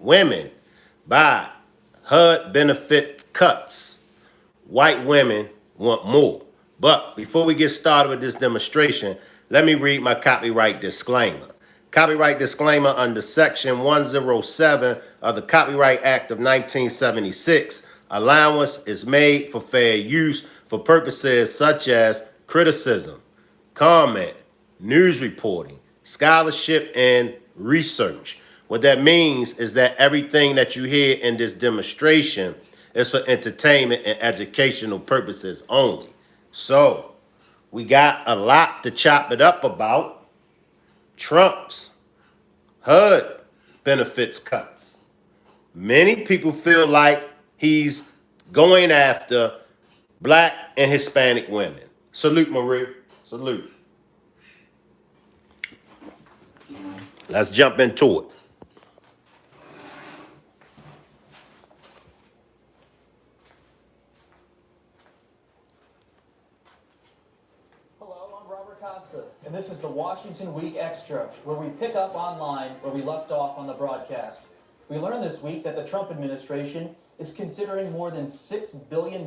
women by HUD benefit cuts. White women want more. But before we get started with this demonstration, let me read my copyright disclaimer. Copyright disclaimer under Section 107 of the Copyright Act of 1976. Allowance is made for fair use for purposes such as criticism, comment, news reporting, scholarship, and research. What that means is that everything that you hear in this demonstration is for entertainment and educational purposes only. So, we got a lot to chop it up about. Trump's HUD benefits cuts. Many people feel like he's going after Black and Hispanic women. Salute, Marie. Salute. Let's jump into it. Hello, I'm Robert Costa, and this is the Washington Week Extra, where we pick up online where we left off on the broadcast. We learned this week that the Trump administration is considering more than $6 billion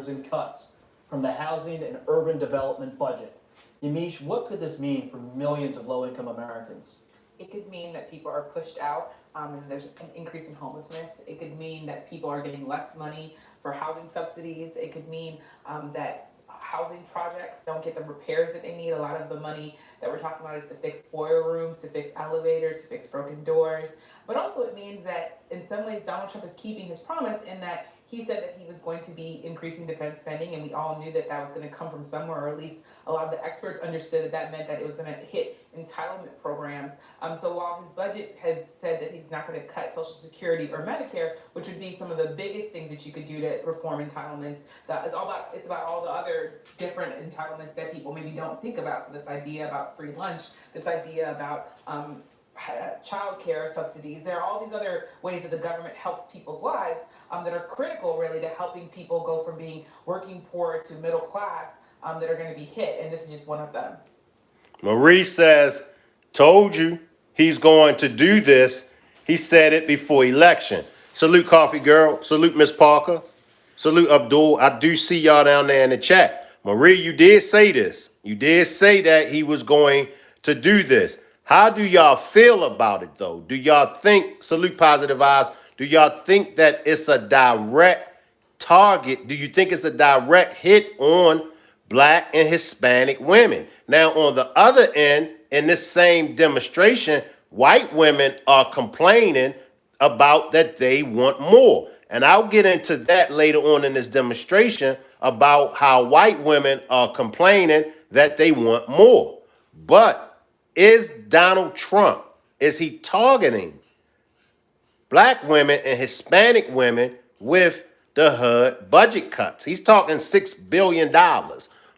in cuts from the housing and urban development budget. Yamiche, what could this mean for millions of low-income Americans? It could mean that people are pushed out and there's an increase in homelessness. It could mean that people are getting less money for housing subsidies. It could mean that housing projects don't get the repairs that they need. A lot of the money that we're talking about is to fix boiler rooms, to fix elevators, to fix broken doors. But also it means that in some ways Donald Trump is keeping his promise in that he said that he was going to be increasing defense spending, and we all knew that that was going to come from somewhere, or at least a lot of the experts understood that that meant that it was going to hit entitlement programs. So while his budget has said that he's not going to cut Social Security or Medicare, which would be some of the biggest things that you could do to reform entitlements, it's about all the other different entitlements that people maybe don't think about. So this idea about free lunch, this idea about child care subsidies, there are all these other ways that the government helps people's lives that are critical really to helping people go from being working poor to middle class that are going to be hit, and this is just one of them. Marie says, told you he's going to do this. He said it before election. Salute, Coffee Girl. Salute, Miss Parker. Salute, Abdul. I do see y'all down there in the chat. Marie, you did say this. You did say that he was going to do this. How do y'all feel about it, though? Do y'all think, salute Positive Eyes, do y'all think that it's a direct target? Do you think it's a direct hit on Black and Hispanic women? Now, on the other end, in this same demonstration, white women are complaining about that they want more. And I'll get into that later on in this demonstration about how white women are complaining that they want more. But is Donald Trump, is he targeting Black women and Hispanic women with the HUD budget cuts? He's talking $6 billion.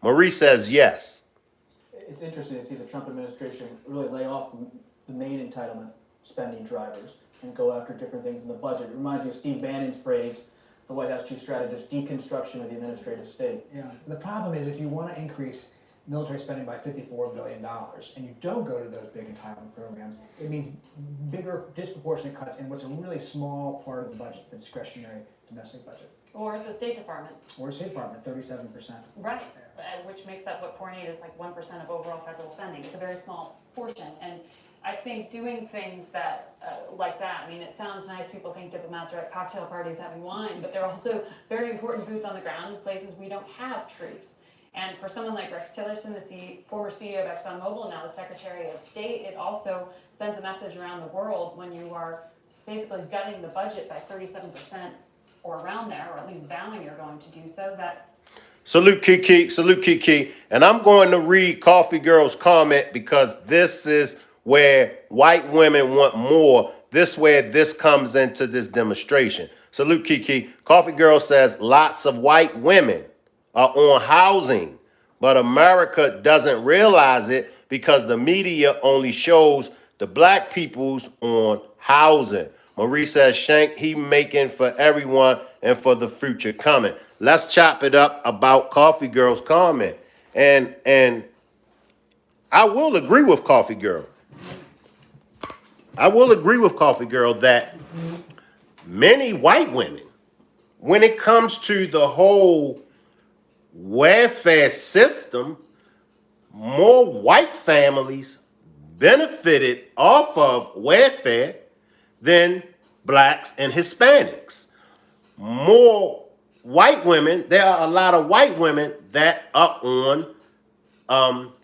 Marie says yes. It's interesting to see the Trump administration really lay off the main entitlement spending drivers and go after different things in the budget. It reminds me of Steve Bannon's phrase, the White House chief strategist, deconstruction of the administrative state. Yeah, the problem is if you want to increase military spending by $54 billion and you don't go to those big entitlement programs, it means bigger disproportionate cuts in what's a really small part of the budget, the discretionary domestic budget. Or the State Department. Or the State Department, 37%. Right, which makes up what foreign aid is like 1% of overall federal spending. It's a very small portion. And I think doing things that like that, I mean, it sounds nice, people think diplomats are at cocktail parties having wine, but they're also very important boots on the ground in places we don't have troops. And for someone like Rex Tillerson, the former CEO of ExxonMobil, now the Secretary of State, it also sends a message around the world when you are basically gutting the budget by 37% or around there, or at least vowing you're going to do so, that... Salute Kiki. And I'm going to read Coffee Girl's comment because this is where white women want more. This where this comes into this demonstration. Salute Kiki. Coffee Girl says lots of white women are on housing, but America doesn't realize it because the media only shows the Black people's on housing. Marie says, Shank, he making for everyone and for the future coming. Let's chop it up about Coffee Girl's comment. And I will agree with Coffee Girl. I will agree with Coffee Girl that many white women. When it comes to the whole welfare system, more white families benefited off of welfare than blacks and Hispanics. More white women, there are a lot of white women that are on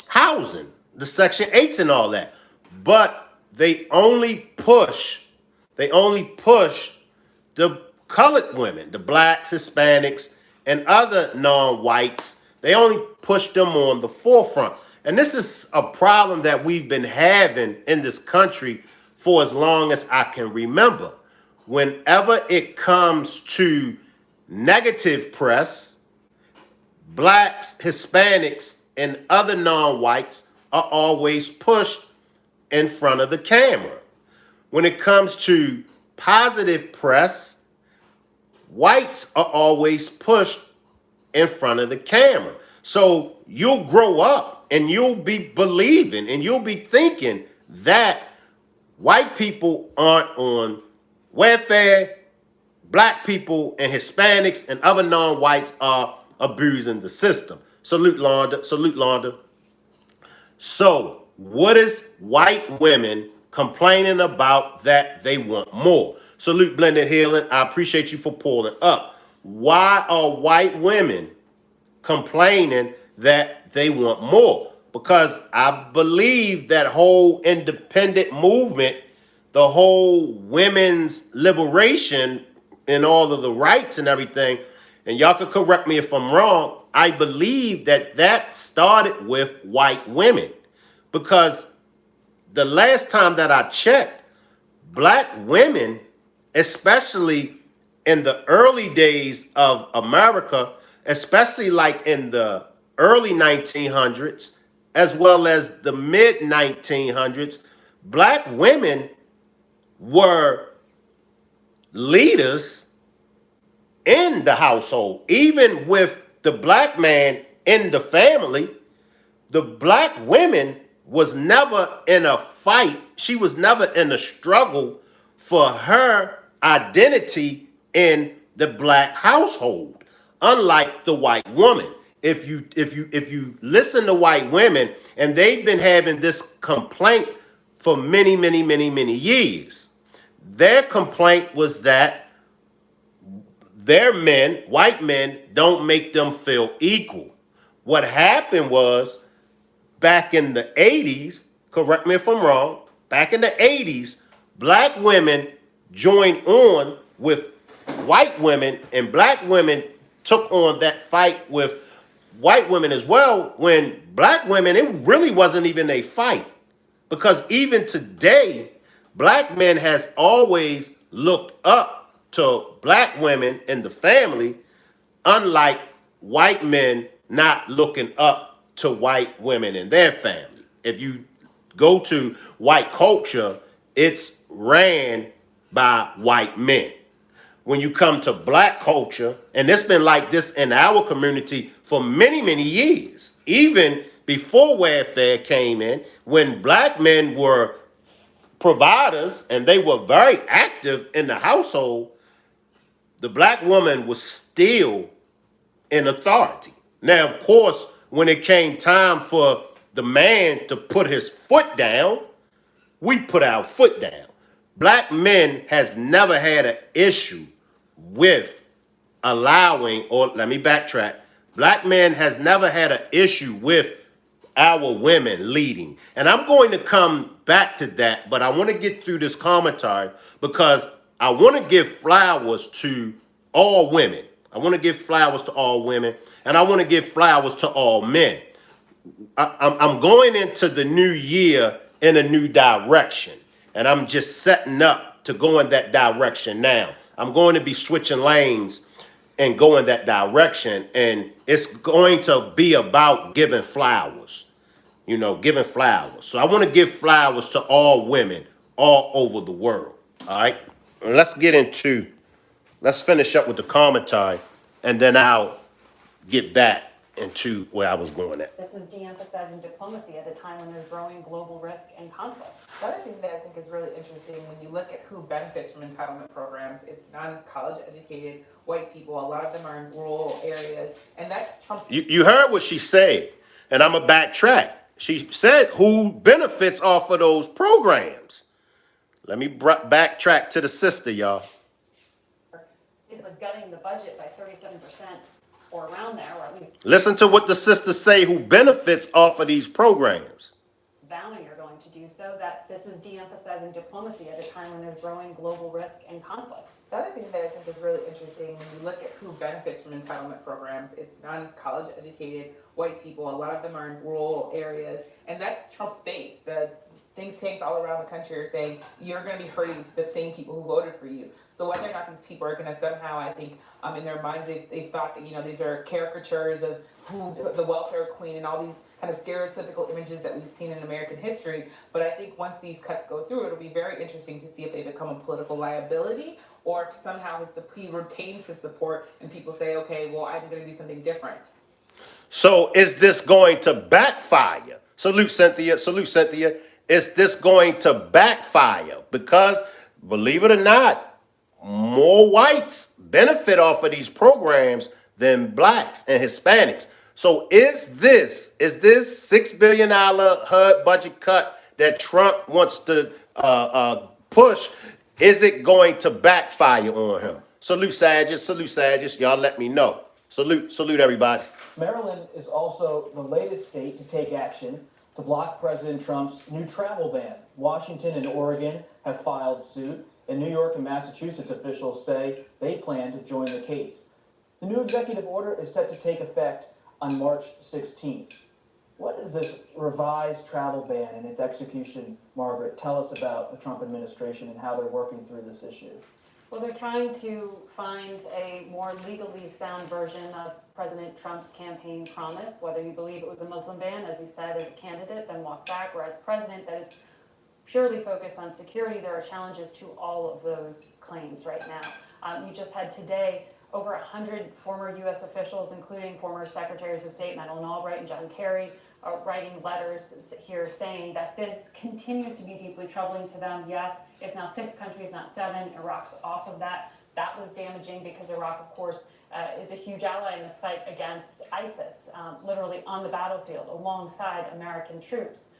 housing, the Section 8s and all that. But they only push the colored women, the blacks, Hispanics, and other non-whites. They only push them on the forefront. And this is a problem that we've been having in this country for as long as I can remember. Whenever it comes to negative press, blacks, Hispanics, and other non-whites are always pushed in front of the camera. When it comes to positive press, whites are always pushed in front of the camera. So you'll grow up and you'll be believing and you'll be thinking that white people aren't on welfare, black people and Hispanics and other non-whites are abusing the system. Salute, Londa. Salute, Londa. So what is white women complaining about that they want more? Salute, Blended Healing. I appreciate you for pulling up. Why are white women complaining that they want more? Because I believe that whole independent movement, the whole women's liberation and all of the rights and everything, and y'all can correct me if I'm wrong, I believe that that started with white women. Because the last time that I checked, black women, especially in the early days of America, especially like in the early 1900s, as well as the mid 1900s, black women were leaders in the household. Even with the black man in the family, the black woman was never in a fight. She was never in a struggle for her identity in the black household, unlike the white woman. If you listen to white women, and they've been having this complaint for many years. Their complaint was that their men, white men, don't make them feel equal. What happened was, back in the 80s, correct me if I'm wrong, back in the 80s, black women joined on with white women, and black women took on that fight with white women as well, when black women, it really wasn't even a fight. Because even today, black men has always looked up to black women in the family, unlike white men not looking up to white women in their family. If you go to white culture, it's ran by white men. When you come to black culture, and it's been like this in our community for many years, even before welfare came in, when black men were providers and they were very active in the household, the black woman was still in authority. Now, of course, when it came time for the man to put his foot down, we put our foot down. Black men has never had an issue with allowing, or let me backtrack, black men has never had an issue with our women leading. And I'm going to come back to that, but I want to get through this commentary because I want to give flowers to all women. I want to give flowers to all women, and I want to give flowers to all men. I'm going into the new year in a new direction, and I'm just setting up to go in that direction now. I'm going to be switching lanes and go in that direction, and it's going to be about giving flowers, giving flowers. So I want to give flowers to all women all over the world, all right? Let's finish up with the commentary, and then I'll get back into where I was going at. This is de-emphasizing diplomacy at a time when there's growing global risk and conflict. The other thing that I think is really interesting, when you look at who benefits from entitlement programs, it's non-college educated white people. A lot of them are in rural areas, and that's Trump. You heard what she said, and I'm going to backtrack. She said who benefits off of those programs. Let me backtrack to the sister, y'all. Is like gutting the budget by 37% or around there, or at least Listen to what the sisters say who benefits off of these programs. vowing you're going to do so, that this is de-emphasizing diplomacy at a time when there's growing global risk and conflict. The other thing that I think is really interesting, when you look at who benefits from entitlement programs, it's non-college educated white people. A lot of them are in rural areas, and that's Trump's base. The think tanks all around the country are saying you're going to be hurting the same people who voted for you. So whether or not these people are going to somehow, I think, in their minds, they've thought that, these are caricatures of who the welfare queen and all these kind of stereotypical images that we've seen in American history. But I think once these cuts go through, it'll be very interesting to see if they become a political liability or if somehow he retains his support and people say, okay, well, I'm going to do something different. So is this going to backfire? Salute, Cynthia. Salute, Cynthia. Is this going to backfire? Because, believe it or not, more whites benefit off of these programs than blacks and Hispanics. So is this $6 billion HUD budget cut that Trump wants to push, is it going to backfire on him? Salute, Sagittarius. Y'all let me know. Salute, everybody. Maryland is also the latest state to take action to block President Trump's new travel ban. Washington and Oregon have filed suit, and New York and Massachusetts officials say they plan to join the case. The new executive order is set to take effect on March 16th. What does this revised travel ban and its execution, Margaret, tell us about the Trump administration and how they're working through this issue? Well, they're trying to find a more legally sound version of President Trump's campaign promise, whether you believe it was a Muslim ban, as he said, as a candidate, then walk back, or as president, that it's purely focused on security. There are challenges to all of those claims right now. You just had today over 100 former U.S. officials, including former Secretaries of State Madeleine Albright and John Kerry, are writing letters here saying that this continues to be deeply troubling to them. Yes, it's now 6 countries, not 7. Iraq's off of that. That was damaging because Iraq, of course, is a huge ally in this fight against ISIS, literally on the battlefield alongside American troops.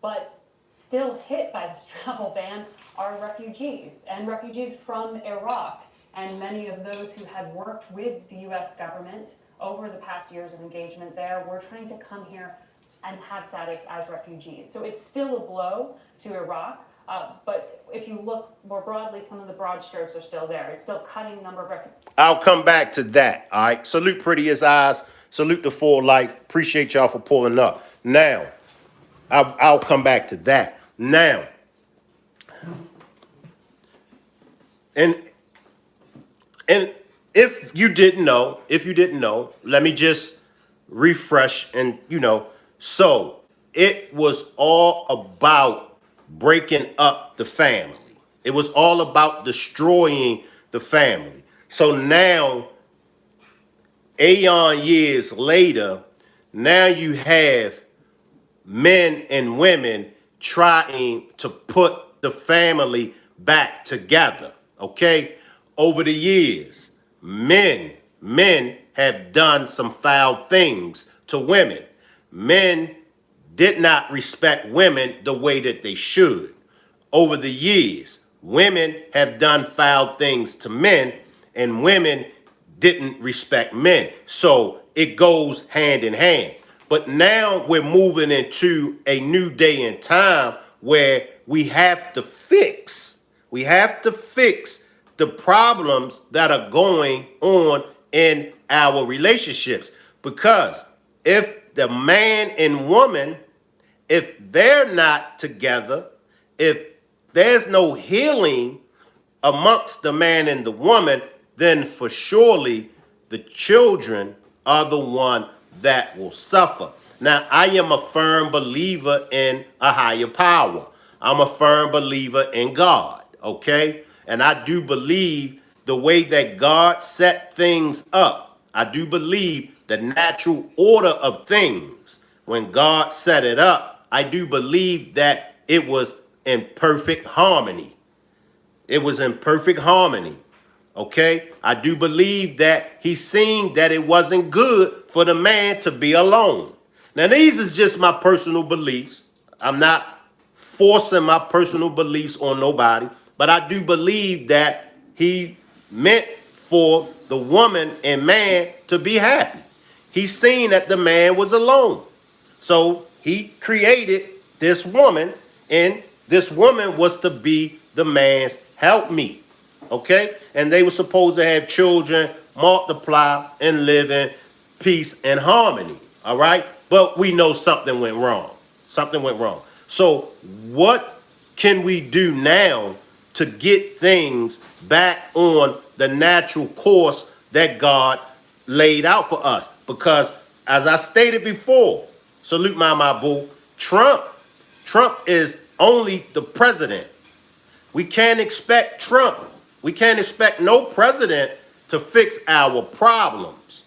But still hit by this travel ban are refugees, and refugees from Iraq. And many of those who had worked with the U.S. government over the past years of engagement there were trying to come here and have status as refugees. So it's still a blow to Iraq, but if you look more broadly, some of the broad strokes are still there. It's still cutting the number of refugees. I'll come back to that, all right? Salute Pretty as Eyes. Salute the Full Life. Appreciate y'all for pulling up. Now, I'll come back to that. Now, and if you didn't know, let me just refresh and, so it was all about breaking up the family. It was all about destroying the family. So now, aeon years later, now you have men and women trying to put the family back together, okay? Over the years, men have done some foul things to women. Men did not respect women the way that they should. Over the years, women have done foul things to men, and women didn't respect men. So it goes hand in hand. But now we're moving into a new day and time where we have to fix the problems that are going on in our relationships. Because if the man and woman, if they're not together, if there's no healing amongst the man and the woman, then for surely the children are the one that will suffer. Now, I am a firm believer in a higher power. I'm a firm believer in God, okay? And I do believe the way that God set things up, I do believe the natural order of things, when God set it up, I do believe that it was in perfect harmony. It was in perfect harmony. Okay? I do believe that he seen that it wasn't good for the man to be alone. Now, these is just my personal beliefs. I'm not forcing my personal beliefs on nobody, but I do believe that he meant for the woman and man to be happy. He seen that the man was alone. So he created this woman, and this woman was to be the man's helpmeet. Okay? And they were supposed to have children, multiply, and live in peace and harmony. All right? But we know something went wrong. Something went wrong. So what can we do now to get things back on the natural course that God laid out for us? Because as I stated before, salute my boo, Trump is only the president. We can't expect Trump. We can't expect no president to fix our problems.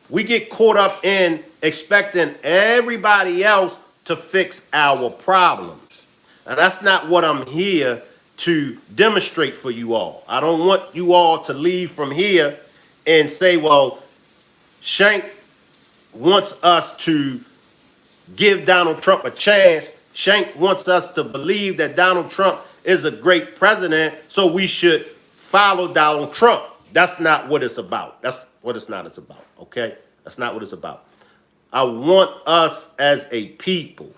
We get caught up in expecting everybody else to fix our problems. And that's not what I'm here to demonstrate for you all. I don't want you all to leave from here and say, well, Shank wants us to give Donald Trump a chance. Shank wants us to believe that Donald Trump is a great president, so we should follow Donald Trump. That's not what it's about. That's what it's not. It's about, okay? That's not what it's about. I want us as a people,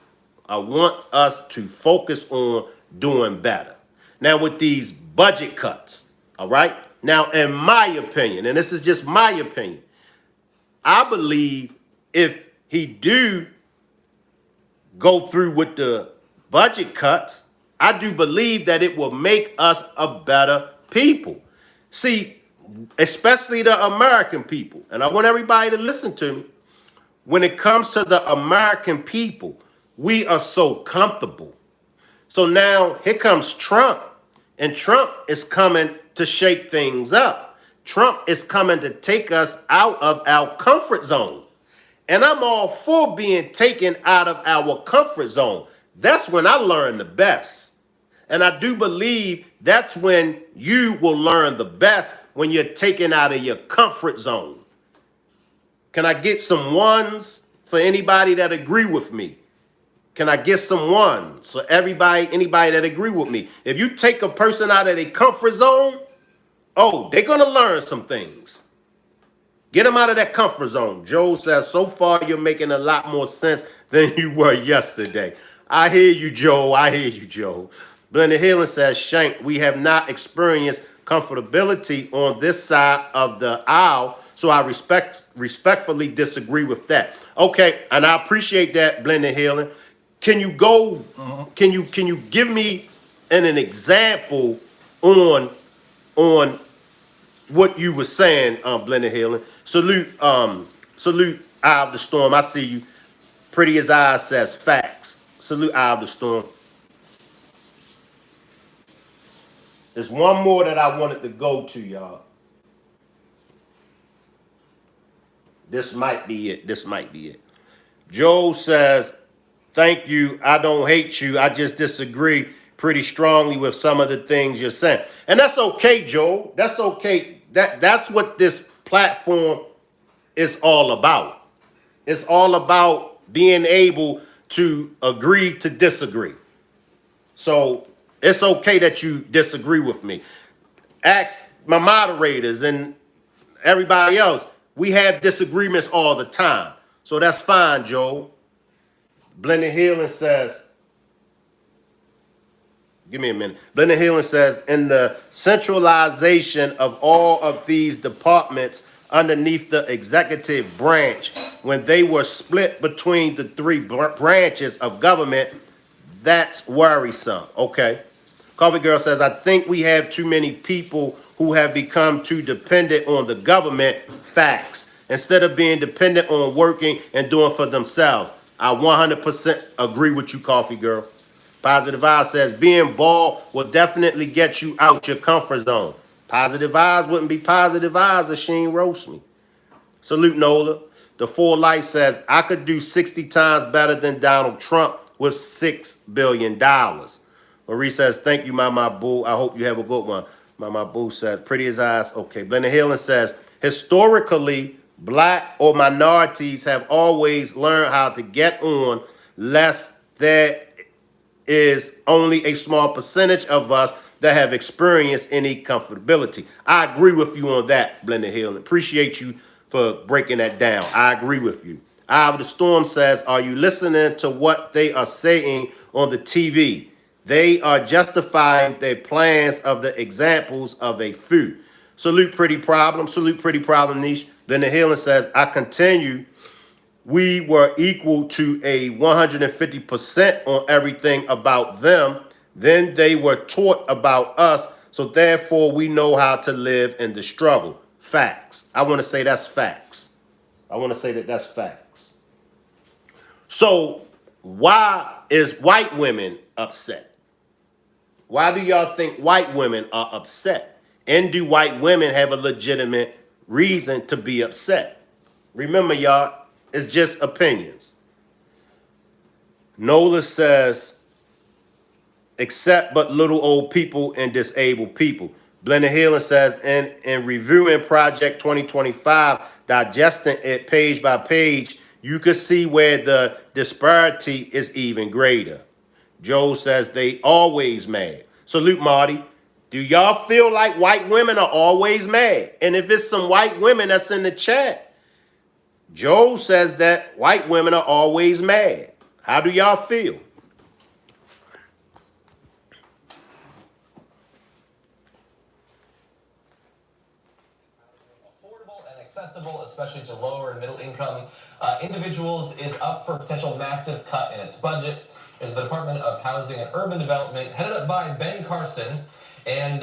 I want us to focus on doing better. Now, with these budget cuts, all right? Now, in my opinion, and this is just my opinion, I believe if he do go through with the budget cuts, I do believe that it will make us a better people. See, especially the American people, and I want everybody to listen to me. When it comes to the American people, we are so comfortable. So now here comes Trump, and Trump is coming to shake things up. Trump is coming to take us out of our comfort zone. And I'm all for being taken out of our comfort zone. That's when I learn the best. And I do believe that's when you will learn the best, when you're taken out of your comfort zone. Can I get some ones for anybody that agree with me? Can I get some ones for anybody that agree with me? If you take a person out of their comfort zone, oh, they're going to learn some things. Get them out of that comfort zone. Joe says, so far you're making a lot more sense than you were yesterday. I hear you, Joe. I hear you, Joe. Blended Healing says, Shank, we have not experienced comfortability on this side of the aisle, so I respectfully disagree with that. Okay, and I appreciate that, Blended Healing. Can you give me an example on what you were saying, Blended Healing? Salute Eye of the Storm. I see you. Pretty as Eyes says facts. Salute Eye of the Storm. There's one more that I wanted to go to, y'all. This might be it. This might be it. Joe says, thank you. I don't hate you. I just disagree pretty strongly with some of the things you're saying. And that's okay, Joe. That's okay. That's what this platform is all about. It's all about being able to agree to disagree. So it's okay that you disagree with me. Ask my moderators and everybody else. We have disagreements all the time. So that's fine, Joe. Blended Healing says, give me a minute. Blended Healing says, in the centralization of all of these departments underneath the executive branch, when they were split between the three branches of government, that's worrisome. Okay. Coffee Girl says, I think we have too many people who have become too dependent on the government. Facts. Instead of being dependent on working and doing for themselves. I 100% agree with you, Coffee Girl. Positive Vibes says, being bald will definitely get you out your comfort zone. Positive Vibes wouldn't be Positive Vibes if she ain't roast me. Salute Nola. The Full Life says, I could do 60 times better than Donald Trump with $6 billion. Marie says, thank you, Mama Boo. I hope you have a good one. Mama Boo said, pretty as eyes. Okay. Blended Healing says, historically, black or minorities have always learned how to get on, less there is only a small percentage of us that have experienced any comfortability. I agree with you on that, Blended Healing. Appreciate you for breaking that down. I agree with you. Eye of the Storm says, are you listening to what they are saying on the TV? They are justifying their plans of the examples of a few. Salute Pretty Problem. Salute Pretty Problem, Niche. Then the Healing says, I continue. We were equal to a 150% on everything about them. Then they were taught about us. So therefore, we know how to live in the struggle. Facts. I want to say that's facts. I want to say that that's facts. So why is white women upset? Why do y'all think white women are upset? And do white women have a legitimate reason to be upset? Remember, y'all, it's just opinions. Nola says, except but little old people and disabled people. Blended Healing says, in reviewing Project 2025, digesting it page by page, you could see where the disparity is even greater. Joe says they always mad. Salute, Marty. Do y'all feel like white women are always mad? And if it's some white women that's in the chat, Joe says that white women are always mad. How do y'all feel? Affordable and accessible, especially to lower and middle income individuals, is up for a potential massive cut in its budget. Is the Department of Housing and Urban Development, headed up by Ben Carson. And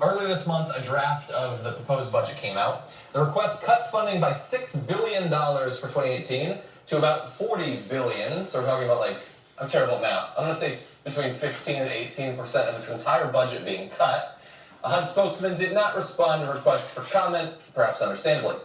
earlier this month, a draft of the proposed budget came out. The request cuts funding by $6 billion for 2018 to about $40 billion. So we're talking about, like, I'm terrible at math. I'm going to say between 15 and 18% of its entire budget being cut. A HUD spokesman did not respond to requests for comment, perhaps understandably.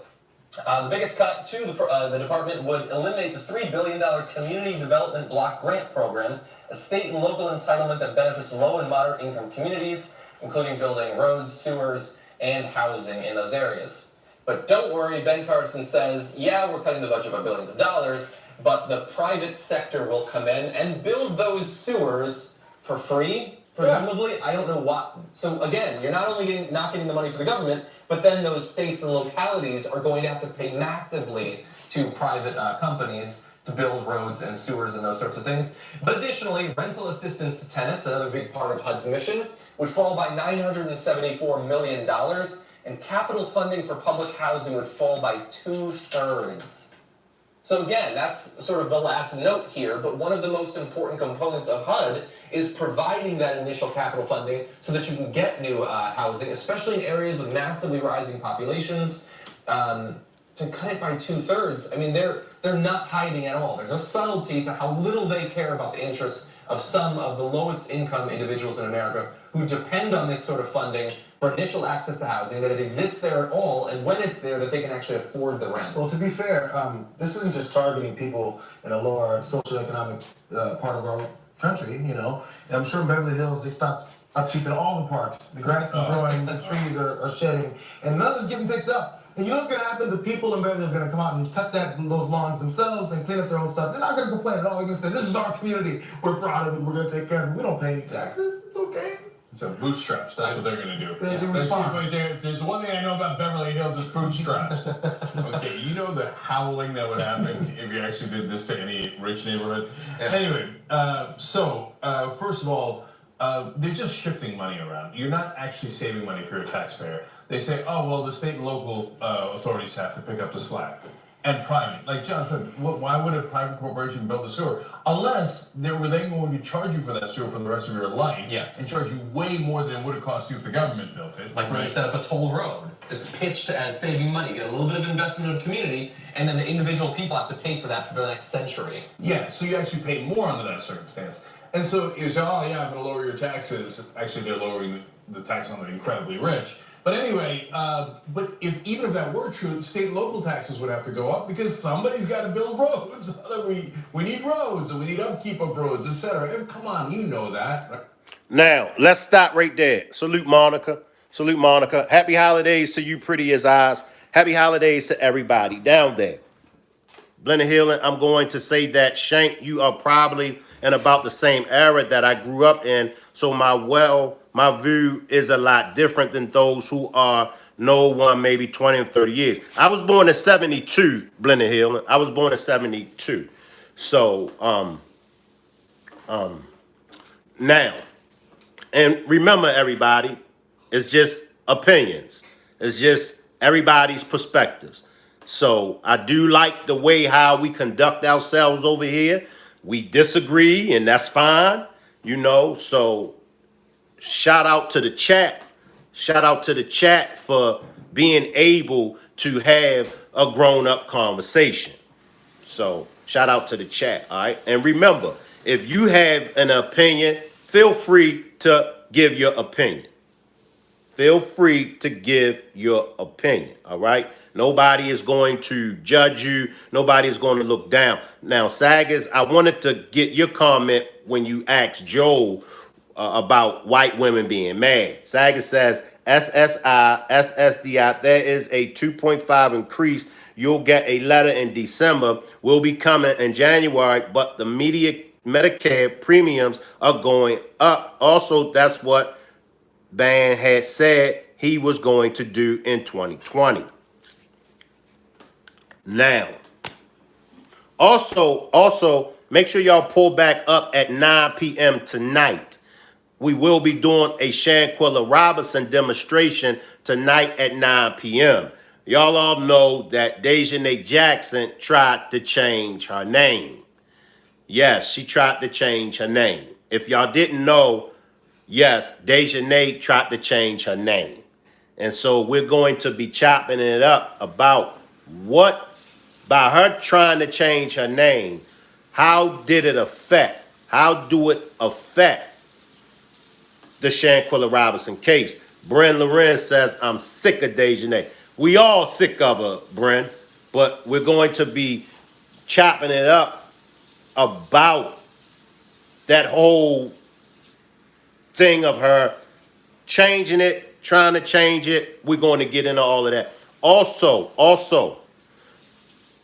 The biggest cut to the department would eliminate the $3 billion Community Development Block Grant Program, a state and local entitlement that benefits low and moderate income communities, including building roads, sewers, and housing in those areas. But don't worry, Ben Carson says, yeah, we're cutting the budget by billions of dollars, but the private sector will come in and build those sewers for free. Presumably, I don't know what. So again, you're not only not getting the money for the government, but then those states and localities are going to have to pay massively to private companies to build roads and sewers and those sorts of things. But additionally, rental assistance to tenants, another big part of HUD's mission, would fall by $974 million, and capital funding for public housing would fall by 2/3. So again, that's sort of the last note here, but one of the most important components of HUD is providing that initial capital funding so that you can get new housing, especially in areas with massively rising populations. To cut it by 2/3, I mean, they're not hiding at all. There's no subtlety to how little they care about the interests of some of the lowest income individuals in America who depend on this sort of funding for initial access to housing, that it exists there at all, and when it's there, that they can actually afford the rent. Well, to be fair, this isn't just targeting people in a lower socioeconomic part of our country, you know. And I'm sure in Beverly Hills, they stopped upkeeping all the parks. The grass is growing, the trees are shedding, and none of it's getting picked up. And you know what's going to happen? The people in Beverly Hills are going to come out and cut those lawns themselves and clean up their own stuff. They're not going to complain at all. They're going to say, this is our community. We're proud of it. We're going to take care of it. We don't pay any taxes. It's okay. So bootstraps, that's what they're gonna do. There's one thing I know about Beverly Hills is bootstraps. Okay, you know the howling that would happen if you actually did this to any rich neighborhood? Yeah. Anyway, first of all, they're just shifting money around. You're not actually saving money for your taxpayer. They say, oh, well, the state and local authorities have to pick up the slack. And private, like John said, why would a private corporation build a sewer? Unless they were then going to charge you for that sewer for the rest of your life. Yes. And charge you way more than it would have cost you if the government built it. Like when they set up a toll road, it's pitched as saving money. You get a little bit of investment in the community, and then the individual people have to pay for that for the next century. Yeah, so you actually pay more under that circumstance. And so you say, oh yeah, I'm going to lower your taxes. Actually, they're lowering the tax on the incredibly rich. But anyway, but even if that were true, state and local taxes would have to go up because somebody's got to build roads. We need roads and we need upkeep of roads, etc. Come on, you know that. Right? Now, let's stop right there. Salute Monica. Salute Monica. Happy holidays to you, pretty as eyes. Happy holidays to everybody down there. Blended Healing, I'm going to say that, Shank, you are probably in about the same era that I grew up in. So my view is a lot different than those who are no one, maybe 20 or 30 years. I was born in 72, Blended Healing. I was born in 72. So, now, and remember everybody, it's just opinions. It's just everybody's perspectives. So I do like the way how we conduct ourselves over here. We disagree, and that's fine, so shout out to the chat. Shout out to the chat for being able to have a grown-up conversation. So shout out to the chat, all right? And remember, if you have an opinion, feel free to give your opinion. Feel free to give your opinion, all right? Nobody is going to judge you. Nobody is going to look down. Now, Saggers, I wanted to get your comment when you asked Joel about white women being mad. Saggers says, SSI, SSDI, there is a 2.5 increase. You'll get a letter in December. Will be coming in January, but the Medicare premiums are going up. Also, that's what Ban had said he was going to do in 2020. Now, also, make sure y'all pull back up at 9 p.m. tonight. We will be doing a Shanquella Robinson demonstration tonight at 9 p.m. Y'all all know that Dejanay Jackson tried to change her name. Yes, she tried to change her name. If y'all didn't know, yes, Dejanay tried to change her name. And so we're going to be chopping it up about what, by her trying to change her name, how do it affect the Shanquella Robinson case? Bren Lorenz says, I'm sick of Dejanay. We all sick of her, Bren, but we're going to be chopping it up about that whole thing of her changing it, trying to change it. We're going to get into all of that. Also,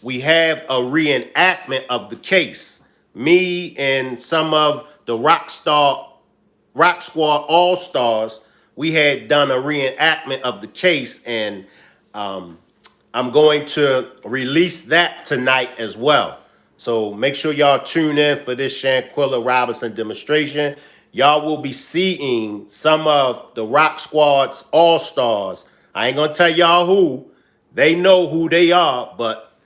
we have a reenactment of the case. Me and some of the Rock Squad All-Stars, we had done a reenactment of the case, and I'm going to release that tonight as well. So make sure y'all tune in for this Shanquella Robinson demonstration. Y'all will be seeing some of the Rock Squad's All-Stars. I ain't gonna tell y'all who. They know who they are, but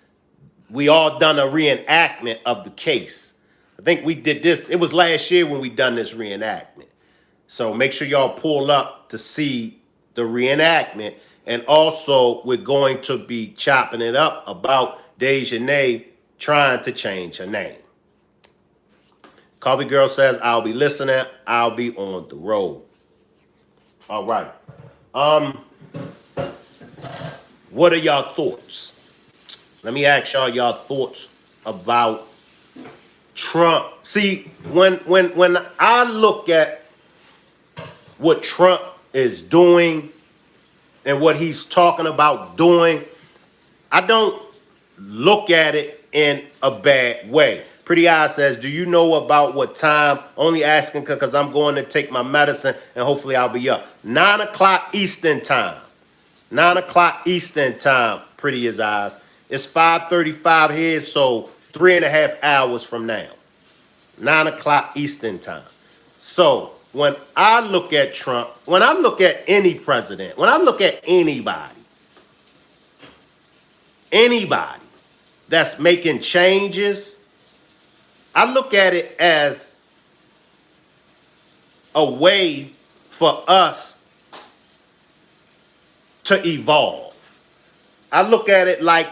we all done a reenactment of the case. I think we did this. It was last year when we done this reenactment. So make sure y'all pull up to see the reenactment. And also, we're going to be chopping it up about Dejanay trying to change her name. Coffee Girl says, I'll be listening. I'll be on the road. All right. What are y'all thoughts? Let me ask y'all thoughts about Trump. See, when I look at what Trump is doing and what he's talking about doing, I don't look at it in a bad way. Pretty Eye says, do you know about what time? Only asking because I'm going to take my medicine and hopefully I'll be up. 9 o'clock Eastern time. 9 o'clock Eastern time, Pretty as Eyes. It's 5:35 here, so 3.5 hours from now. 9 o'clock Eastern time. So when I look at Trump, when I look at any president, when I look at anybody that's making changes, I look at it as a way for us to evolve. I look at it like,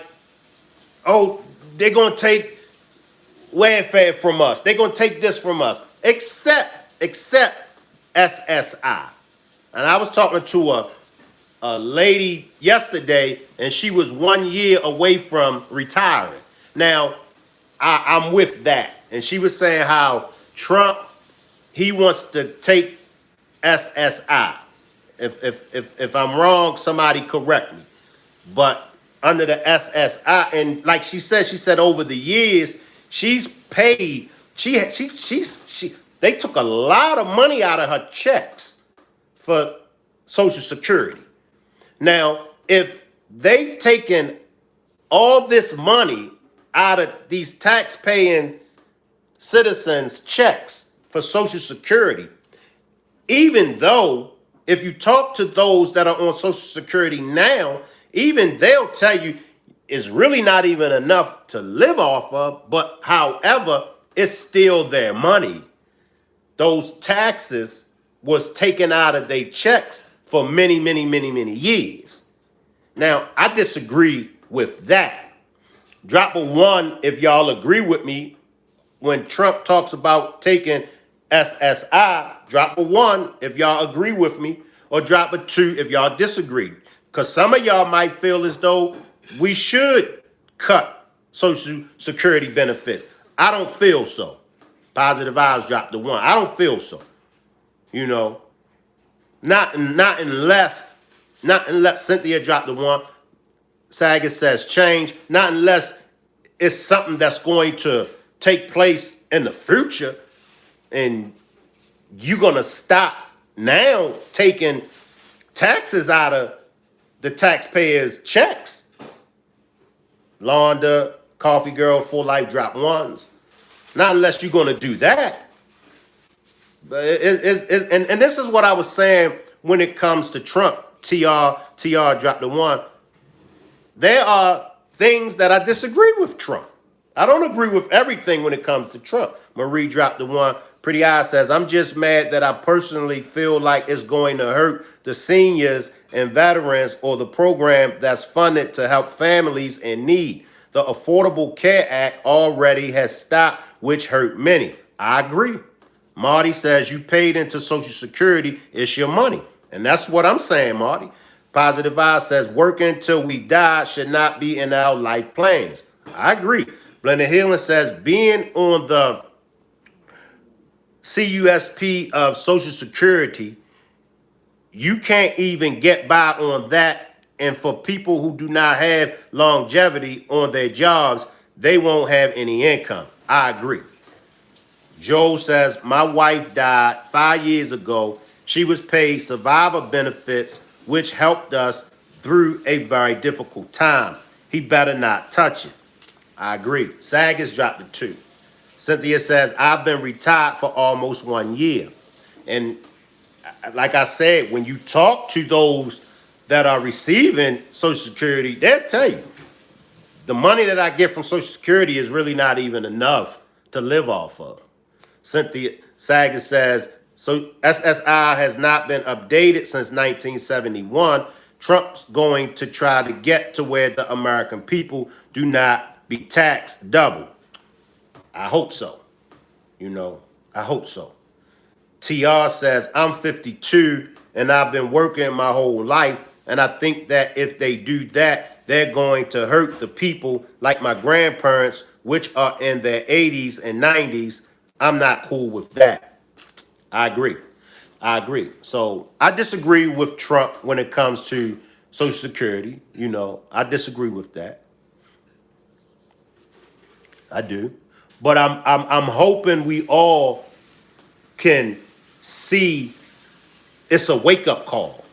oh, they're going to take welfare from us. They're going to take this from us. Except SSI. And I was talking to a lady yesterday, and she was 1 year away from retiring. Now, I'm with that. And she was saying how Trump, he wants to take SSI. If I'm wrong, somebody correct me. But under the SSI, and like she said over the years, she's paid. They took a lot of money out of her checks for Social Security. Now, if they've taken all this money out of these tax-paying citizens' checks for Social Security, even though if you talk to those that are on Social Security now, even they'll tell you it's really not even enough to live off of, but however, it's still their money. Those taxes was taken out of their checks for many, many, many, many years. Now, I disagree with that. Drop a 1 if y'all agree with me when Trump talks about taking SSI. Drop a 1 if y'all agree with me, or drop a 2 if y'all disagree. Because some of y'all might feel as though we should cut Social Security benefits. I don't feel so. Positive vibes, drop the 1. I don't feel so. You know, not unless Cynthia dropped the 1. Saget says change, not unless it's something that's going to take place in the future, and you're gonna stop now taking taxes out of the taxpayers' checks. Londa, Coffee Girl, Full Life, drop 1s. Not unless you're gonna do that. But and this is what I was saying when it comes to Trump. TR dropped the 1. There are things that I disagree with Trump. I don't agree with everything when it comes to Trump. Marie dropped the 1. Pretty Eye says, I'm just mad that I personally feel like it's going to hurt the seniors and veterans or the program that's funded to help families in need. The Affordable Care Act already has stopped, which hurt many. I agree. Marty says you paid into Social Security, it's your money. And that's what I'm saying, Marty. Positive Vibe says working till we die should not be in our life plans. I agree. Blended Healing says being on the CUSP of Social Security, you can't even get by on that. And for people who do not have longevity on their jobs, they won't have any income. I agree. Joe says, my wife died 5 years ago. She was paid survivor benefits, which helped us through a very difficult time. He better not touch it. I agree. SAG has dropped the 2. Cynthia says, I've been retired for almost 1 year. And like I said, when you talk to those that are receiving Social Security, they'll tell you the money that I get from Social Security is really not even enough to live off of. Cynthia Sager says, so SSI has not been updated since 1971. Trump's going to try to get to where the American people do not be taxed double. I hope so. You know, I hope so. TR says, I'm 52 and I've been working my whole life. And I think that if they do that, they're going to hurt the people like my grandparents, which are in their 80s and 90s. I'm not cool with that. I agree. I agree. So I disagree with Trump when it comes to Social Security. You know, I disagree with that. I do. But I'm hoping we all can see it's a wake-up call.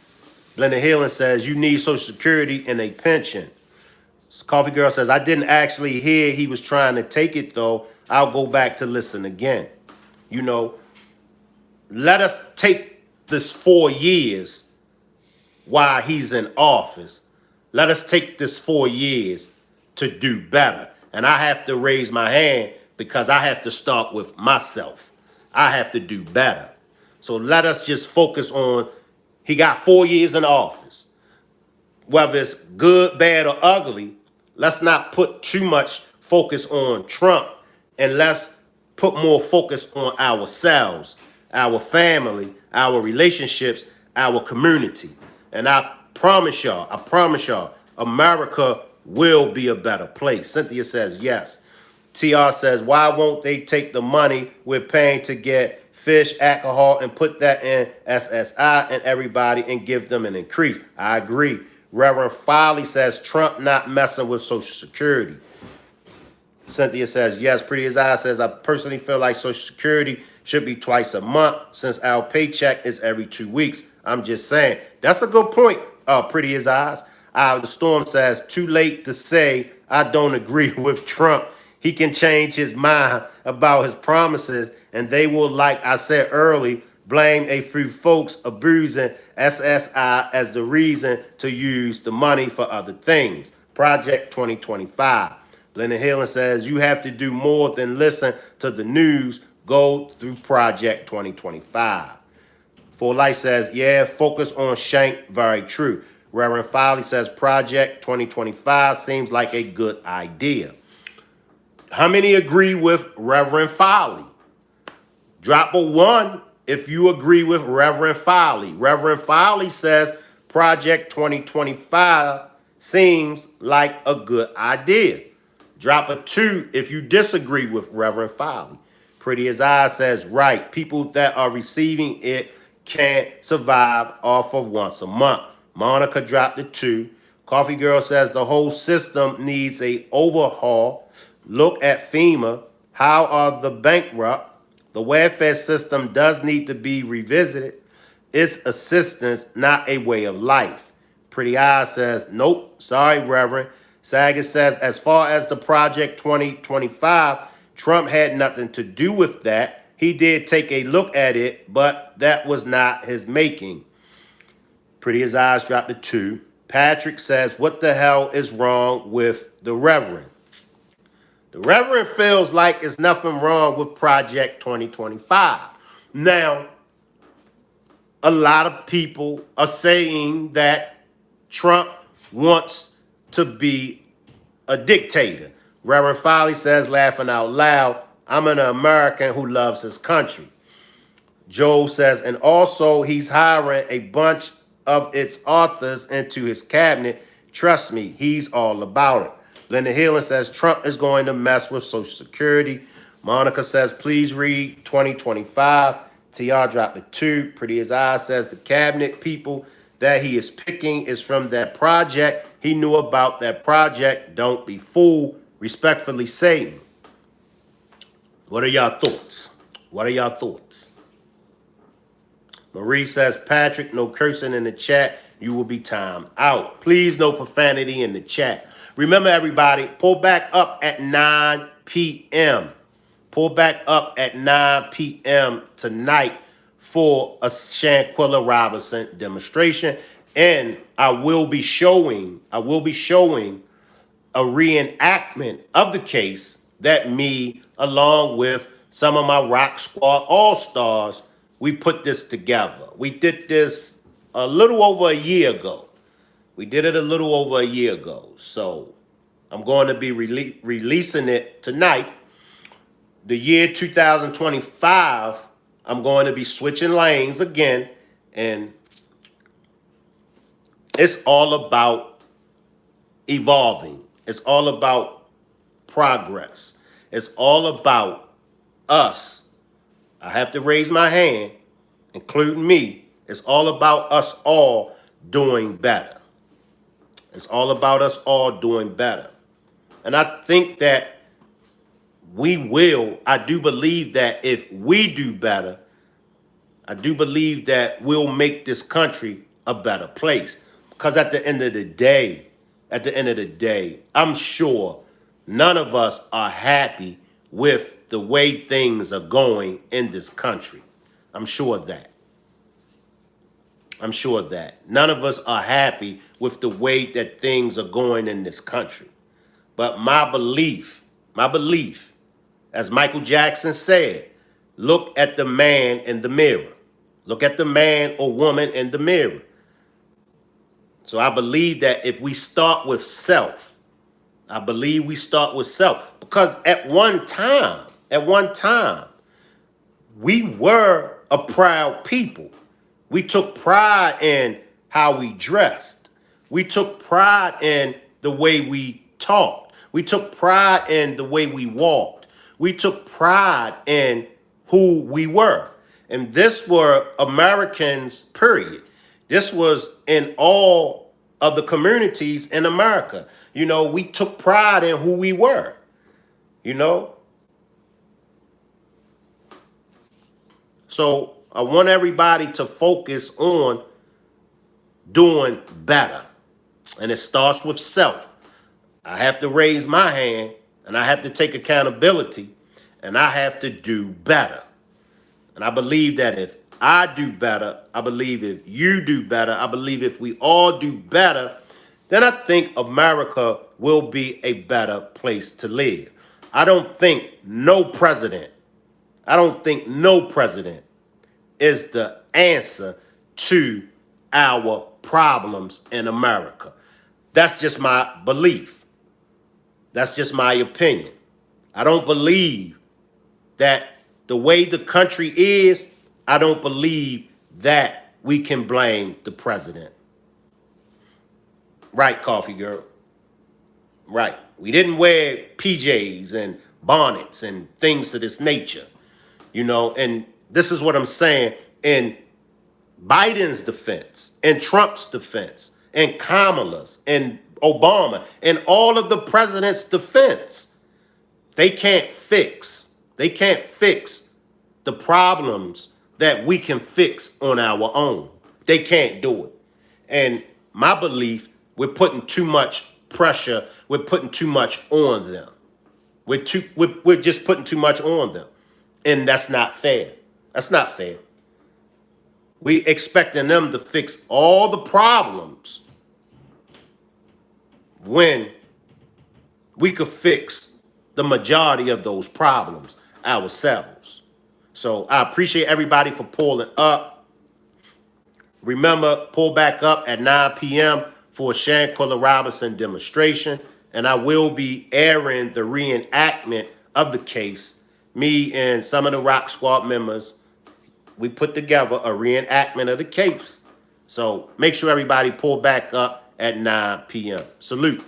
Blended Healing says you need Social Security and a pension. Coffee Girl says, I didn't actually hear he was trying to take it, though. I'll go back to listen again. You know, let us take this 4 years while he's in office. Let us take this 4 years to do better. And I have to raise my hand because I have to start with myself. I have to do better. So let us just focus on, he got 4 years in office. Whether it's good, bad, or ugly, let's not put too much focus on Trump, and let's put more focus on ourselves, our family, our relationships, our community. And I promise y'all, America will be a better place. Cynthia says yes. TR says, why won't they take the money we're paying to get fish, alcohol, and put that in SSI and everybody and give them an increase? I agree. Reverend Foley says, Trump not messing with Social Security. Cynthia says, yes. Pretty as I says, I personally feel like Social Security should be twice a month since our paycheck is every 2 weeks. I'm just saying. That's a good point, Pretty as eyes. The Storm says, too late to say I don't agree with Trump. He can change his mind about his promises, and they will, like I said early, blame a few folks abusing SSI as the reason to use the money for other things. Project 2025. Blended Healing says, you have to do more than listen to the news. Go through Project 2025. Full Life says, yeah, focus on Shank. Very true. Reverend Foley says, Project 2025 seems like a good idea. How many agree with Reverend Foley? Drop a 1 if you agree with Reverend Foley. Reverend Foley says Project 2025 seems like a good idea. Drop a 2 if you disagree with Reverend Foley. Pretty as I says, right. People that are receiving it can't survive off of once a month. Monica dropped a 2. Coffee Girl says the whole system needs a overhaul. Look at FEMA. How are the bankrupt? The welfare system does need to be revisited. It's assistance, not a way of life. Pretty Eyes says, nope, sorry, Reverend. Saget says, as far as the Project 2025, Trump had nothing to do with that. He did take a look at it, but that was not his making. Pretty as Eyes dropped a 2. Patrick says, what the hell is wrong with the Reverend? The Reverend feels like there's nothing wrong with Project 2025. Now, a lot of people are saying that Trump wants to be a dictator. Reverend Foley says, laughing out loud, I'm an American who loves his country. Joe says, and also he's hiring a bunch of its authors into his cabinet. Trust me, he's all about it. Linda Healing says, Trump is going to mess with Social Security. Monica says, please read 2025. TR dropped a 2. Pretty as I says, the cabinet people that he is picking is from that project. He knew about that project. Don't be fooled. Respectfully, Satan. What are y'all thoughts? What are y'all thoughts? Marie says, Patrick, no cursing in the chat. You will be timed out. Please, no profanity in the chat. Remember, everybody, pull back up at 9 p.m. Pull back up at 9 p.m. tonight for a Shanquilla Robinson demonstration. And I will be showing a reenactment of the case that me, along with some of my Rock Squad All-Stars, we put this together. We did this a little over a year ago. We did it a little over a year ago. So I'm going to be releasing it tonight. The year 2025, I'm going to be switching lanes again. And it's all about evolving. It's all about progress. It's all about us. I have to raise my hand, including me. It's all about us all doing better. It's all about us all doing better. And I think that we will, I do believe that if we do better, I do believe that we'll make this country a better place. Because at the end of the day, I'm sure none of us are happy with the way things are going in this country. I'm sure of that. I'm sure of that. None of us are happy with the way that things are going in this country. But my belief, as Michael Jackson said, look at the man in the mirror. Look at the man or woman in the mirror. So I believe that if we start with self, because at one time, we were a proud people. We took pride in how we dressed. We took pride in the way we talked. We took pride in the way we walked. We took pride in who we were. And this were Americans, period. This was in all of the communities in America. You know, we took pride in who we were, you know. So I want everybody to focus on doing better. And it starts with self. I have to raise my hand and I have to take accountability and I have to do better. And I believe that if I do better, I believe if you do better, I believe if we all do better, then I think America will be a better place to live. I don't think no president is the answer to our problems in America. That's just my belief. That's just my opinion. I don't believe that the way the country is, I don't believe that we can blame the president. Right, Coffee Girl? Right. We didn't wear PJs and bonnets and things of this nature, you know, and this is what I'm saying in Biden's defense, in Trump's defense, in Kamala's, in Obama, in all of the president's defense. They can't fix the problems that we can fix on our own. They can't do it. And my belief, we're putting too much pressure, we're putting too much on them. We're just putting too much on them. And that's not fair. That's not fair. We expecting them to fix all the problems when we could fix the majority of those problems ourselves. So I appreciate everybody for pulling up. Remember, pull back up at 9 p.m. for a Shanquilla Robinson demonstration. And I will be airing the reenactment of the case. Me and some of the Rock Squad members, we put together a reenactment of the case. So make sure everybody pull back up at 9 p.m. Salute.